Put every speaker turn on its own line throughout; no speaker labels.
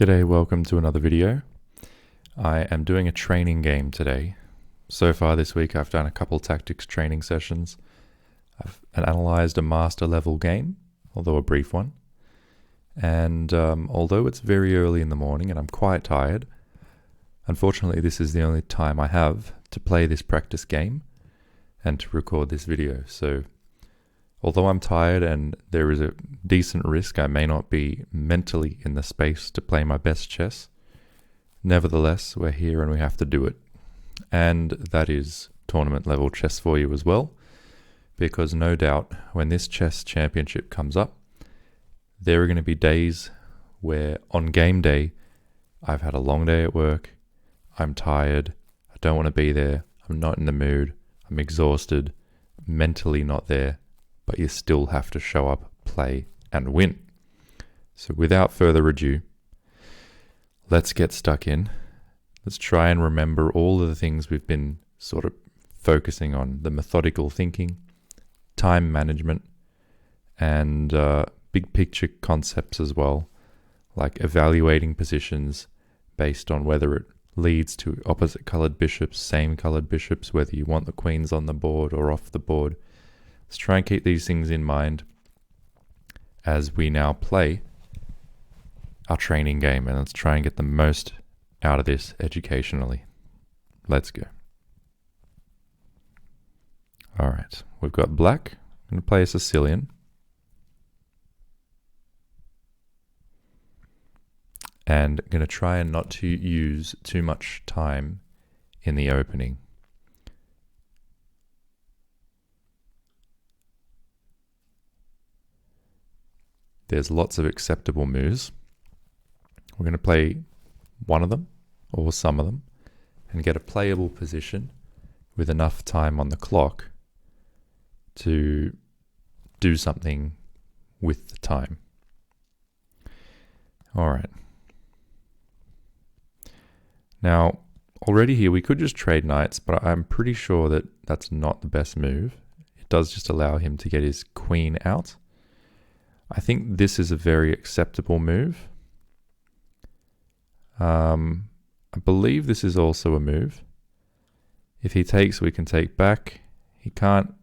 G'day, welcome to another video. I am doing a training game today. So far this week I've done a couple tactics training sessions. I've analysed a master level game, although a brief one. And although it's very early in the morning and I'm quite tired, unfortunately this is the only time I have to play this practice game and to record this video. So although I'm tired and there is a decent risk I may not be mentally in the space to play my best chess, nevertheless, we're here and we have to do it. And that is tournament level chess for you as well, because no doubt when this chess championship comes up, there are going to be days where on game day, I've had a long day at work, I'm tired, I don't want to be there, I'm not in the mood, I'm exhausted, mentally not there, but you still have to show up, play, and win. So without further ado, let's get stuck in. Let's try and remember all of the things we've been sort of focusing on: the methodical thinking, time management, and big picture concepts as well, like evaluating positions based on whether it leads to opposite colored bishops, same colored bishops, whether you want the queens on the board or off the board. Let's try and keep these things in mind as we now play our training game, and let's try and get the most out of this educationally. Let's go. All right, we've got black. I'm going to play a Sicilian. And I'm going to try and not to use too much time in the opening. There's lots of acceptable moves. We're going to play one of them or some of them and get a playable position with enough time on the clock to do something with the time. All right. Now, already here we could just trade knights, but I'm pretty sure that that's not the best move. It does just allow him to get his queen out. I think this is a very acceptable move. I believe this is also a move. If he takes, we can take back. He can't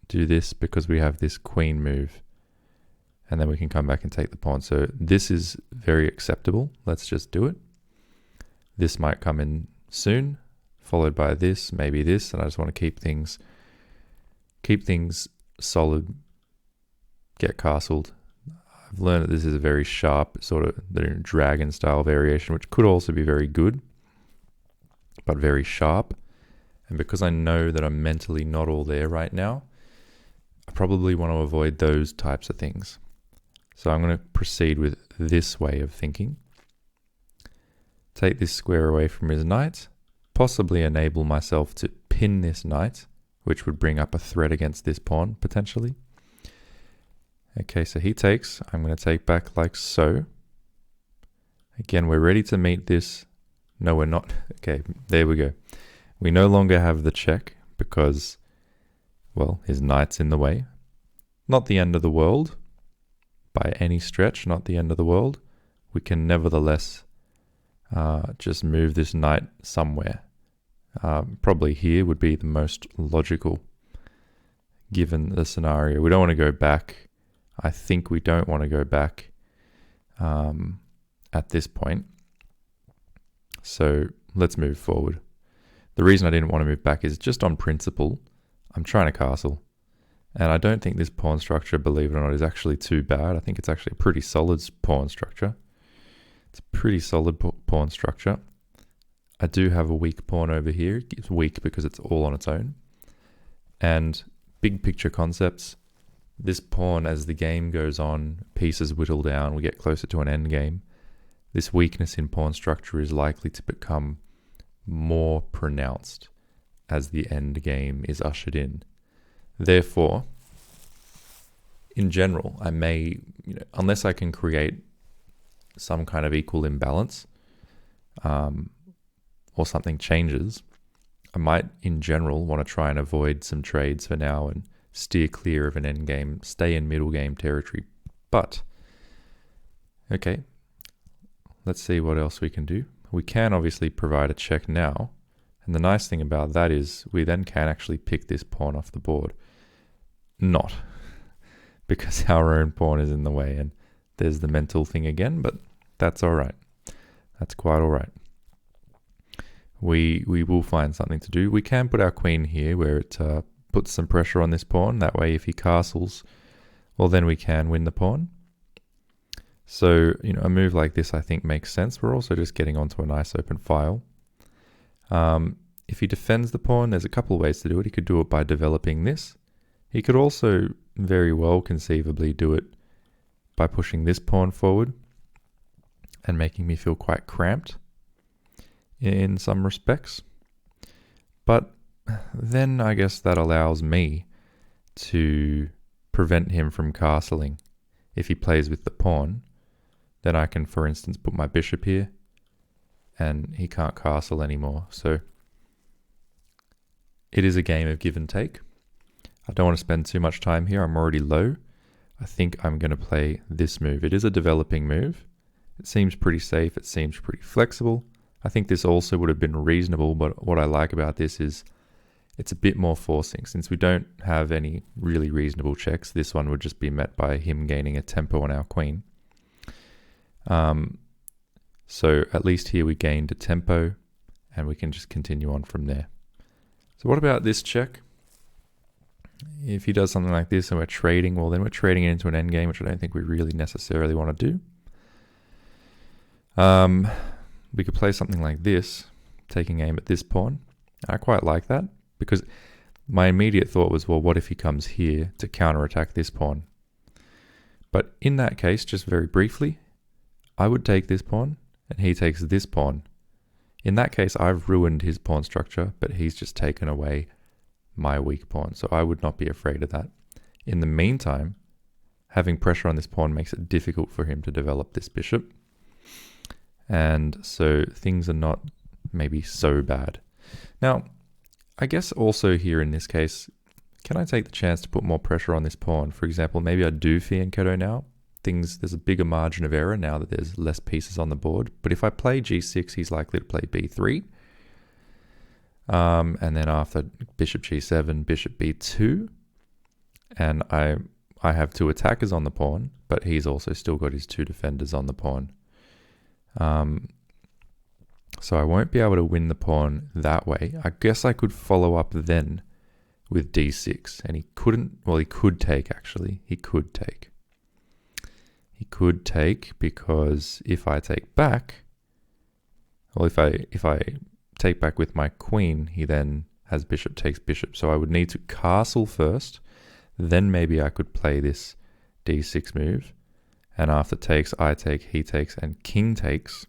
do this because we have this queen move. And then we can come back and take the pawn. So this is very acceptable. Let's just do it. This might come in soon, followed by this, maybe this. And I just want to keep things solid, get castled. I've learned that this is a very sharp sort of dragon style variation, which could also be very good, but very sharp. And because I know that I'm mentally not all there right now, I probably want to avoid those types of things. So I'm going to proceed with this way of thinking. Take this square away from his knight, possibly enable myself to pin this knight, which would bring up a threat against this pawn potentially. Okay, so he takes. I'm going to take back like so. Again, we're ready to meet this. No, we're not. Okay, there we go. We no longer have the check because, well, his knight's in the way. Not the end of the world. By any stretch, not the end of the world. We can nevertheless just move this knight somewhere. Probably here would be the most logical given the scenario. We don't want to go back. I think we don't want to go back at this point. So let's move forward. The reason I didn't want to move back is just on principle. I'm trying to castle. And I don't think this pawn structure, believe it or not, is actually too bad. I think it's actually a pretty solid pawn structure. It's a pretty solid pawn structure. I do have a weak pawn over here. It's weak because it's all on its own. And big picture concepts. This pawn, as the game goes on, pieces whittle down, we get closer to an end game. This weakness in pawn structure is likely to become more pronounced as the end game is ushered in. Therefore, in general, I may, unless I can create some kind of equal imbalance, or something changes, I might, in general, want to try and avoid some trades for now and steer clear of an endgame, stay in middle game territory. But, okay, let's see what else we can do. We can obviously provide a check now. And the nice thing about that is we then can actually pick this pawn off the board. Not, because our own pawn is in the way, and there's the mental thing again, but that's all right. That's quite all right. We will find something to do. We can put our queen here where it puts some pressure on this pawn. That way if he castles, well, then we can win the pawn. So, a move like this I think makes sense. We're also just getting onto a nice open file. If he defends the pawn, there's a couple of ways to do it. He could do it by developing this. He could also very well conceivably do it by pushing this pawn forward and making me feel quite cramped in some respects. But then I guess that allows me to prevent him from castling. If he plays with the pawn, then I can, for instance, put my bishop here and he can't castle anymore. So it is a game of give and take. I don't want to spend too much time here. I'm already low. I think I'm going to play this move. It is a developing move. It seems pretty safe. It seems pretty flexible. I think this also would have been reasonable, but what I like about this is it's a bit more forcing. Since we don't have any really reasonable checks, this one would just be met by him gaining a tempo on our queen. So at least here we gained a tempo, and we can just continue on from there. So what about this check? If he does something like this and we're trading, well, then we're trading it into an endgame, which I don't think we really necessarily want to do. We could play something like this, taking aim at this pawn. I quite like that, because my immediate thought was, well, what if he comes here to counterattack this pawn? But in that case, just very briefly, I would take this pawn, and he takes this pawn. In that case, I've ruined his pawn structure, but he's just taken away my weak pawn, so I would not be afraid of that. In the meantime, having pressure on this pawn makes it difficult for him to develop this bishop, and so things are not maybe so bad. Now, I guess also here in this case, can I take the chance to put more pressure on this pawn? For example, maybe I do fianchetto now. There's a bigger margin of error now that there's less pieces on the board. But if I play g6, he's likely to play b3. And then after bishop g7, bishop b2. And I have two attackers on the pawn, but he's also still got his two defenders on the pawn. So I won't be able to win the pawn that way. I guess I could follow up then with d6. And he couldn't, well, he could take actually. He could take. He could take because if I take back, well, if I take back with my queen, he then has bishop takes bishop. So I would need to castle first, then maybe I could play this d6 move. And after takes, I take, he takes, and king takes.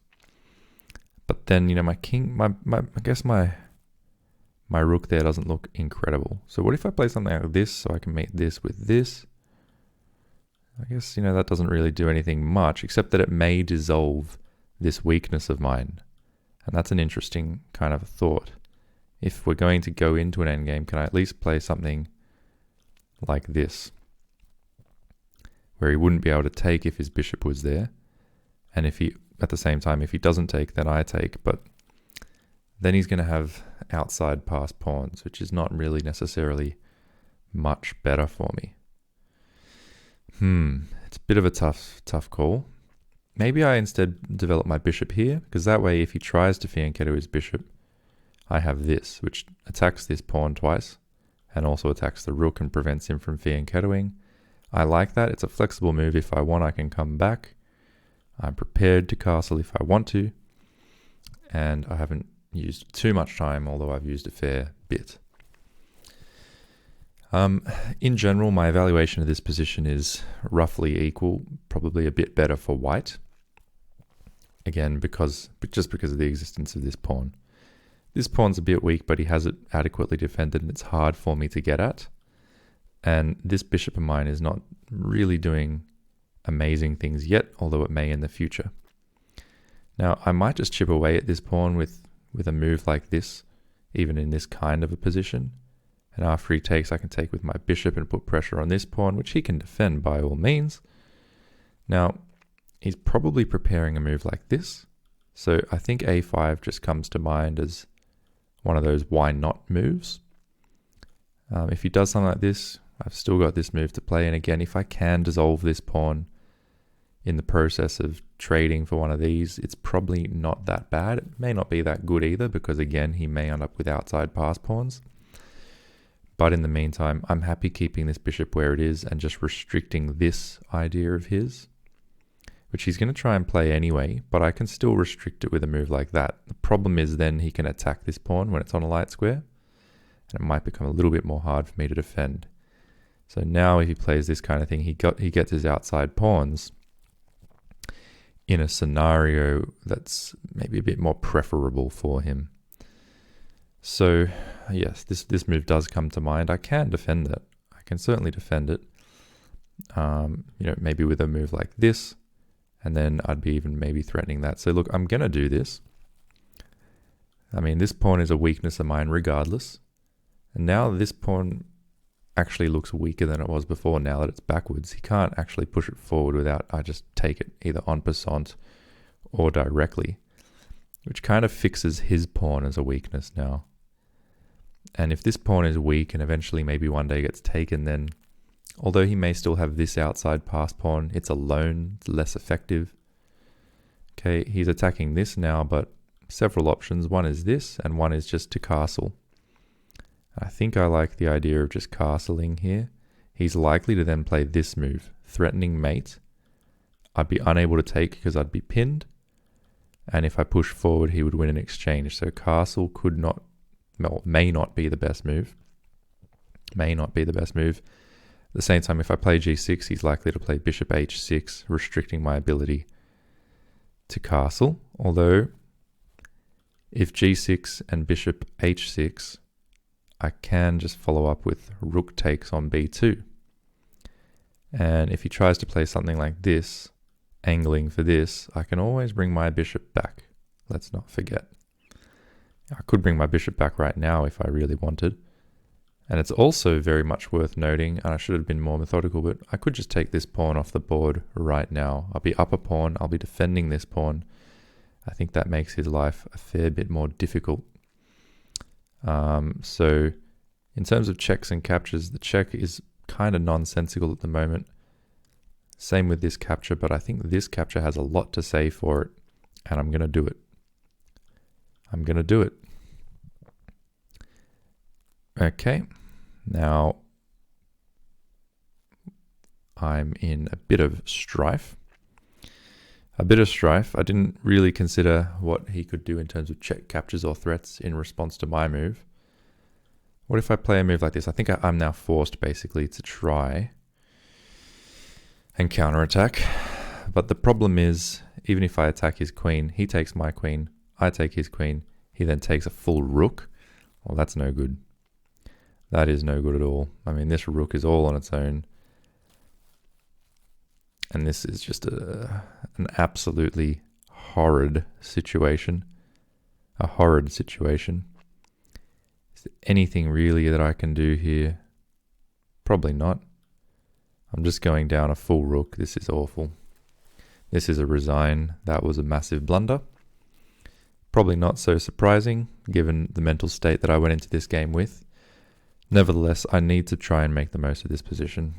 But then, my king, I guess my rook there doesn't look incredible. So what if I play something like this so I can mate this with this? I guess, that doesn't really do anything much, except that it may dissolve this weakness of mine. And that's an interesting kind of thought. If we're going to go into an endgame, can I at least play something like this? Where he wouldn't be able to take if his bishop was there. And if he, at the same time, if he doesn't take, then I take. But then he's going to have outside pass pawns, which is not really necessarily much better for me. It's a bit of a tough call. Maybe I instead develop my bishop here, because that way if he tries to fianchetto his bishop, I have this, which attacks this pawn twice, and also attacks the rook and prevents him from fianchettoing. I like that. It's a flexible move. If I want, I can come back. I'm prepared to castle if I want to, and I haven't used too much time, although I've used a fair bit. In general, my evaluation of this position is roughly equal, probably a bit better for white. Again, just because of the existence of this pawn. This pawn's a bit weak, but he has it adequately defended, and it's hard for me to get at. And this bishop of mine is not really doing amazing things yet, although it may in the future. Now, I might just chip away at this pawn with a move like this, even in this kind of a position. And after he takes, I can take with my bishop and put pressure on this pawn, which he can defend by all means. Now, he's probably preparing a move like this. So I think a5 just comes to mind as one of those why not moves. If he does something like this, I've still got this move to play. And again, if I can dissolve this pawn in the process of trading for one of these, it's probably not that bad. It may not be that good either, because again, he may end up with outside pass pawns. But in the meantime, I'm happy keeping this bishop where it is and just restricting this idea of his, which he's going to try and play anyway, but I can still restrict it with a move like that. The problem is then he can attack this pawn when it's on a light square, and it might become a little bit more hard for me to defend. So now if he plays this kind of thing, he gets his outside pawns in a scenario that's maybe a bit more preferable for him. So yes, this move does come to mind. I can defend it. I can certainly defend it. Maybe with a move like this, and then I'd be even maybe threatening that. So look, I'm going to do this. I mean, this pawn is a weakness of mine regardless. And now this pawn actually looks weaker than it was before now that it's backwards. He can't actually push it forward without I just take it either en passant or directly, which kind of fixes his pawn as a weakness now. And if this pawn is weak and eventually maybe one day gets taken, then although he may still have this outside pass pawn, it's alone, it's less effective. Okay, he's attacking this now, but several options. One is this, and one is just to castle. I think I like the idea of just castling here. He's likely to then play this move, threatening mate. I'd be unable to take because I'd be pinned. And if I push forward, he would win an exchange. So castle may not be the best move. May not be the best move. At the same time, if I play g6, he's likely to play bishop h6, restricting my ability to castle. Although, if g6 and bishop h6, I can just follow up with rook takes on b2. And if he tries to play something like this, angling for this, I can always bring my bishop back. Let's not forget. I could bring my bishop back right now if I really wanted. And it's also very much worth noting, and I should have been more methodical, but I could just take this pawn off the board right now. I'll be up a pawn, I'll be defending this pawn. I think that makes his life a fair bit more difficult. So in terms of checks and captures, the check is kind of nonsensical at the moment. Same with this capture, but I think this capture has a lot to say for it, and I'm going to do it. I'm going to do it. Okay, now I'm in a bit of strife. I didn't really consider what he could do in terms of check captures or threats in response to my move. What if I play a move like this? I think I'm now forced basically to try and counterattack. But the problem is, even if I attack his queen, he takes my queen, I take his queen, he then takes a full rook. Well, that's no good. That is no good at all. I mean, this rook is all on its own. And this is just an absolutely horrid situation. A horrid situation. Is there anything really that I can do here? Probably not. I'm just going down a full rook. This is awful. This is a resign. That was a massive blunder. Probably not so surprising, given the mental state that I went into this game with. Nevertheless, I need to try and make the most of this position.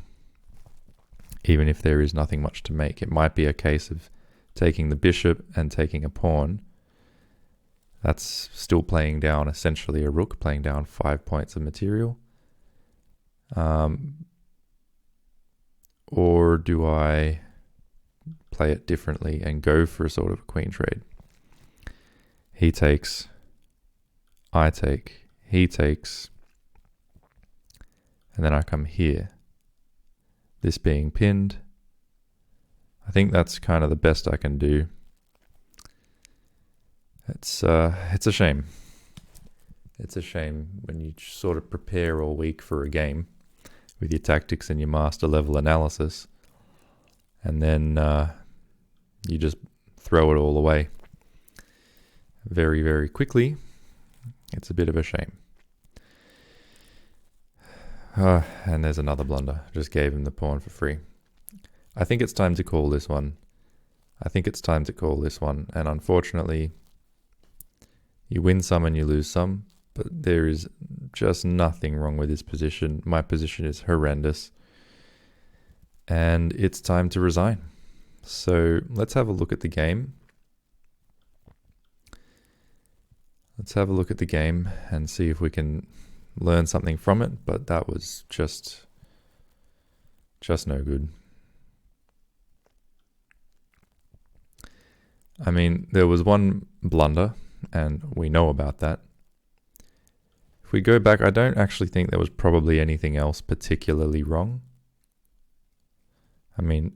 Even if there is nothing much to make. It might be a case of taking the bishop and taking a pawn. That's still playing down essentially a rook, playing down 5 points of material. Or do I play it differently and go for a sort of a queen trade? He takes, I take, he takes, and then I come here. This being pinned. I think that's kind of the best I can do. It's a shame. It's a shame when you sort of prepare all week for a game with your tactics and your master level analysis, and then you just throw it all away very, very quickly. It's a bit of a shame. And there's another blunder. Just gave him the pawn for free. I think it's time to call this one. I think it's time to call this one. And unfortunately, you win some and you lose some, but there is just nothing wrong with this position. My position is horrendous. And it's time to resign. So let's have a look at the game. Let's have a look at the game and see if we can learn something from it, but that was just no good. I mean, there was one blunder, and we know about that. If we go back, I don't actually think there was probably anything else particularly wrong. I mean,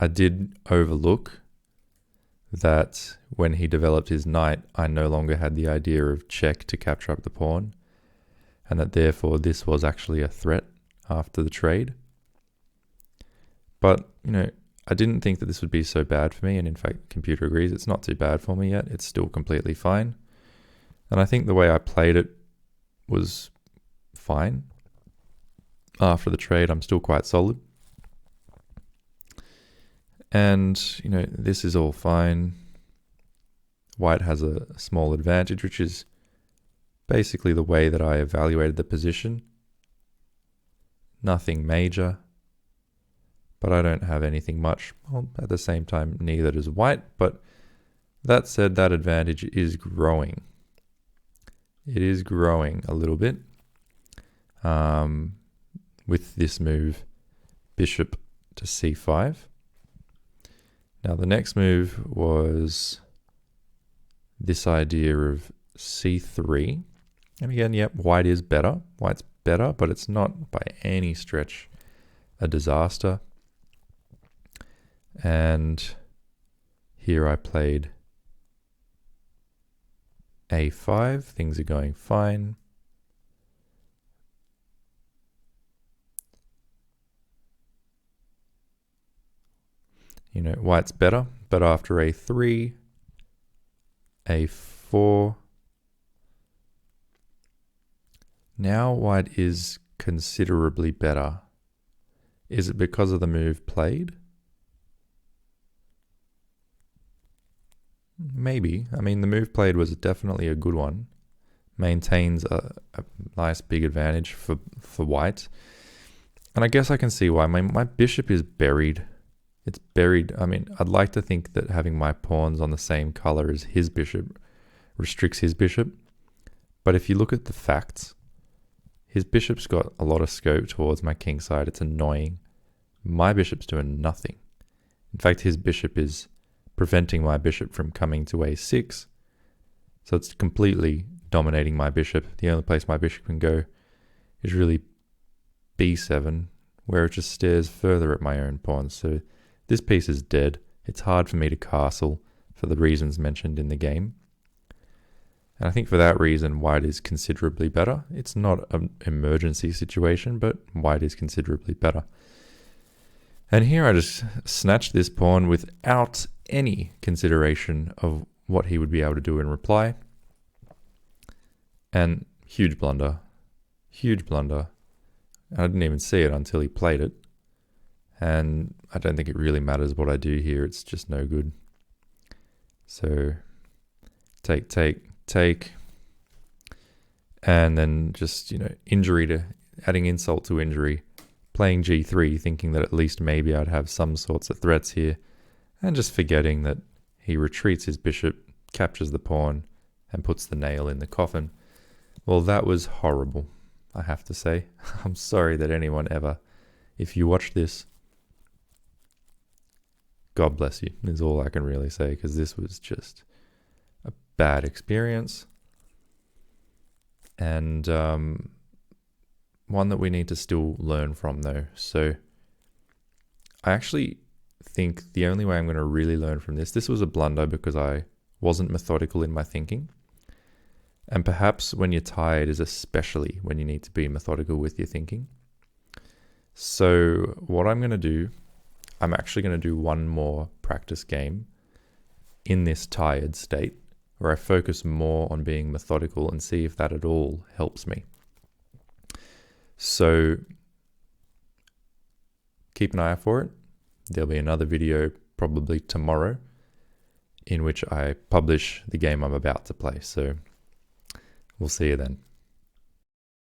I did overlook that when he developed his knight, I no longer had the idea of check to capture up the pawn, and that therefore this was actually a threat after the trade. But, you know, I didn't think that this would be so bad for me, and in fact, computer agrees it's not too bad for me yet. It's still completely fine. And I think the way I played it was fine. After the trade, I'm still quite solid. And, you know, this is all fine. White has a small advantage, which is basically the way that I evaluated the position. Nothing major, but I don't have anything much. Well, at the same time, neither does White, but that said, that advantage is growing. It is growing a little bit with this move, bishop to c5. Now the next move was this idea of c3. And again, yep, white is better. White's better, but it's not by any stretch a disaster. And here I played a5. Things are going fine. You know, white's better, but after a3, a4, now white is considerably better. Is it because of the move played? Maybe. I mean, the move played was definitely a good one. Maintains a nice big advantage for white. And I guess I can see why. My bishop is buried. It's buried. I mean, I'd like to think that having my pawns on the same color as his bishop restricts his bishop. But if you look at the facts, his bishop's got a lot of scope towards my king side. It's annoying. My bishop's doing nothing. In fact, his bishop is preventing my bishop from coming to a6. So it's completely dominating my bishop. The only place my bishop can go is really b7, where it just stares further at my own pawns. So this piece is dead. It's hard for me to castle for the reasons mentioned in the game. And I think for that reason, white is considerably better. It's not an emergency situation, but white is considerably better. And here I just snatched this pawn without any consideration of what he would be able to do in reply. And huge blunder. Huge blunder. I didn't even see it until he played it. And I don't think it really matters what I do here. It's just no good. So take, take, take. And then just, you know, adding insult to injury. Playing g3, thinking that at least maybe I'd have some sorts of threats here. And just forgetting that he retreats his bishop, captures the pawn, and puts the nail in the coffin. Well, that was horrible, I have to say. I'm sorry that anyone ever, if you watch this, God bless you, is all I can really say, because this was just a bad experience. And one that we need to still learn from, though. So I actually think the only way I'm going to really learn from this was a blunder because I wasn't methodical in my thinking. And perhaps when you're tired is especially when you need to be methodical with your thinking. So what I'm going to do, I'm actually going to do one more practice game in this tired state where I focus more on being methodical and see if that at all helps me. So keep an eye out for it. There'll be another video probably tomorrow, in which I publish the game I'm about to play. So we'll see you then.